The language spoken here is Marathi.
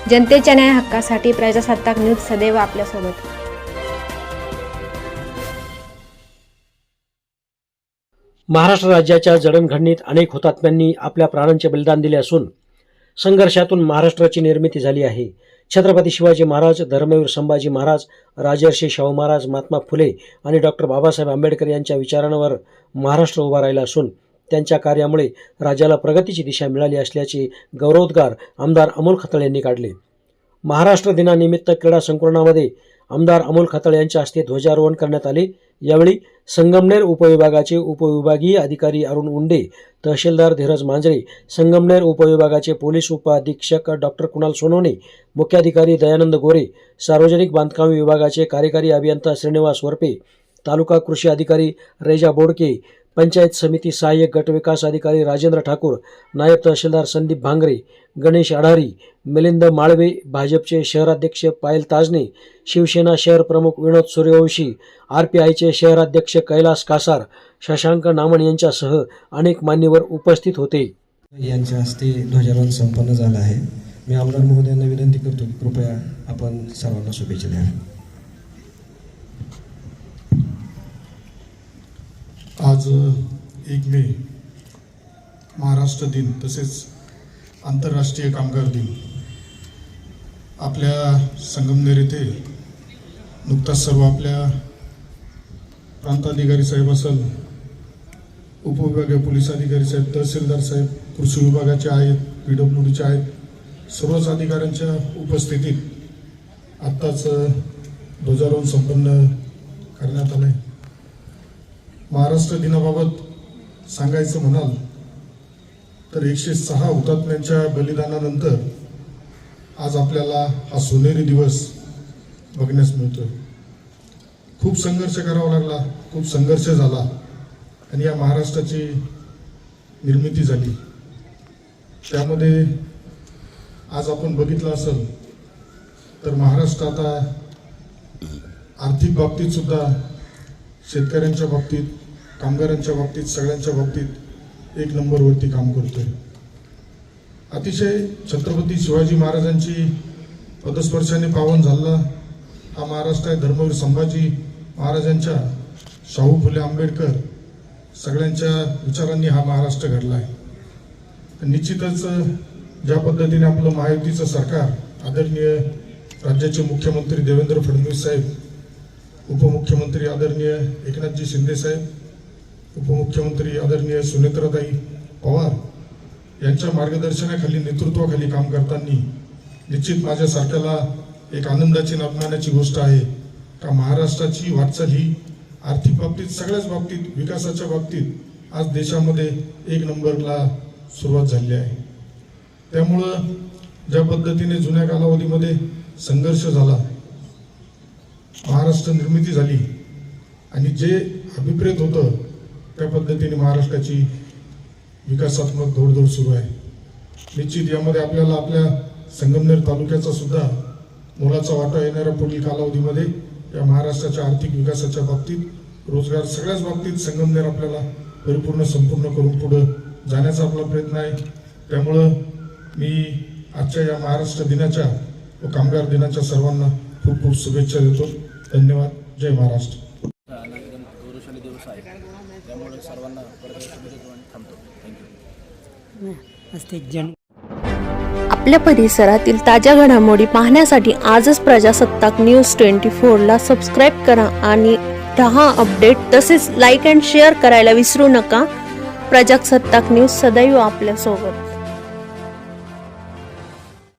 जनतेच्या न्याय हक्कासाठी प्रजासत्ताक न्यूज सदैव आपल्यासोबत। महाराष्ट्र राज्याच्या जडणघडणीत अनेक हुतात्म्यांनी आपल्या प्राणांचे बलिदान दिले असून संघर्षातून महाराष्ट्राची निर्मिती झाली आहे। छत्रपती शिवाजी महाराज, धर्मवीर संभाजी महाराज, राजर्षी शाहू महाराज, महात्मा फुले आणि डॉक्टर बाबासाहेब आंबेडकर यांच्या विचारांवर महाराष्ट्र उभा राहिला असून त्यांच्या कार्यामुळे राज्याला प्रगतीची दिशा मिळाली असल्याचे गौरवोद्गार आमदार अमोल खताळ यांनी काढले। महाराष्ट्र दिनानिमित्त क्रीडा संकुलामध्ये आमदार अमोल खताळ यांच्या हस्ते ध्वजारोहण करण्यात आले। यावेळी संगमनेर उपविभागाचे उपविभागीय अधिकारी अरुण उंडे, तहसीलदार धीरज मांजरे, संगमनेर उपविभागाचे पोलीस उपअधीक्षक डॉक्टर कुणाल सोनवणे, मुख्याधिकारी दयानंद गोरे, सार्वजनिक बांधकाम विभागाचे कार्यकारी अभियंता श्रीनिवास वरपे, तालुका कृषी अधिकारी रेजा बोडके, पंचायत समिती सहाय्यक गट विकास अधिकारी राजेंद्र ठाकूर, नायब तहसीलदार संदीप भांगरे, गणेश अढारी, मिलिंद माळवे, भाजपचे शहराध्यक्ष पायल ताजने, शिवसेना शहर प्रमुख विनोद सूर्यवंशी, RPIचे शहराध्यक्ष कैलास कासार, शशांक नामन यांच्यासह अनेक मान्यवर उपस्थित होते। यांच्या हस्ते ध्वजारोहण संपन्न झालं आहे। मी आमदार महोदयांना विनंती करतो की कृपया आपण सर्वांना शुभेच्छा द्या। आज 1 मे महाराष्ट्र दिन तसेच आंतरराष्ट्रीय कामगार दिन आपल्या संगमनेर येथे नुकताच सर्व आपल्या प्रांताधिकारी साहेब असेल, उपविभागीय पोलीस अधिकारी साहेब, तहसीलदार साहेब, कृषी विभागाचे आहेत, PWDचे आहेत, सर्वच अधिकाऱ्यांच्या उपस्थितीत आत्ताच ध्वजारोहण संपन्न करण्यात आले। महाराष्ट्र दिनाबाबत सांगायचं म्हणाल तर 106 हुतात्म्यांच्या बलिदानानंतर आज आपल्याला हा सोनेरी दिवस बघण्यास मिळतोय। खूप संघर्ष करावा लागला, खूप संघर्ष झाला आणि या महाराष्ट्राची निर्मिती झाली। त्यामध्ये आज आपण बघितलं असेल तर महाराष्ट्र आता आर्थिक बाबतीत सुद्धा, शेतकऱ्यांच्या बाबतीत, कामगारांच्या बाबतीत, सगळ्यांच्या बाबतीत 1 नंबरवरती काम करतोय। अतिशय छत्रपती शिवाजी महाराजांची पदस्पर्शाने पावन झाला हा महाराष्ट्र आहे। धर्मवीर संभाजी महाराजांच्या, शाहू फुले आंबेडकर सगळ्यांच्या विचारांनी हा महाराष्ट्र घडला आहे। निश्चितच ज्या पद्धतीने आपलं महायुतीचं सरकार, आदरणीय राज्याचे मुख्यमंत्री देवेंद्र फडणवीस साहेब, उपमुख्यमंत्री आदरणीय एकनाथजी शिंदे साहेब, उपमुख्यमंत्री आदरणीय सुनेत्राताई पवार यांच्या मार्गदर्शनाखाली, नेतृत्वाखाली काम करताना निश्चित माझ्यासारख्याला एक आनंदाची आणि अभिमानाची गोष्ट आहे का महाराष्ट्राची वाटचाल ही आर्थिक बाबतीत, सगळ्याच बाबतीत, विकासाच्या बाबतीत आज देशामध्ये 1 नंबरला सुरुवात झाली आहे। त्यामुळं ज्या पद्धतीने जुन्या कालावधीमध्ये संघर्ष झाला, महाराष्ट्र निर्मिती झाली आणि जे अभिप्रेत होतं त्या पद्धतीने महाराष्ट्राची विकासात्मक दौडदौड सुरू आहे। निश्चित यामध्ये आपल्याला आपल्या संगमनेर तालुक्याचा सुद्धा मोलाचा वाटा येणाऱ्या पुढील कालावधीमध्ये या महाराष्ट्राच्या आर्थिक विकासाच्या बाबतीत, रोजगार सगळ्याच बाबतीत संगमनेर आपल्याला परिपूर्ण, संपूर्ण करून पुढे जाण्याचा आपला प्रयत्न आहे। त्यामुळं मी आजच्या या महाराष्ट्र दिनाच्या व कामगार दिनाच्या सर्वांना खूप खूप शुभेच्छा देतो। धन्यवाद। जय महाराष्ट्र। गौरवशाली दिवस आहे, त्यामुळे सर्वांना परत शुभेच्छा थांबतो। थँक्यू। आपल्या परिसरातील ताज्या घडामोडी पाहण्यासाठी आजच प्रजासत्ताक न्यूज 24ला सबस्क्राईब करा आणि रहा अपडेट। तसेच लाईक अँड शेअर करायला विसरू नका। प्रजासत्ताक न्यूज सदैव आपल्यासोबत।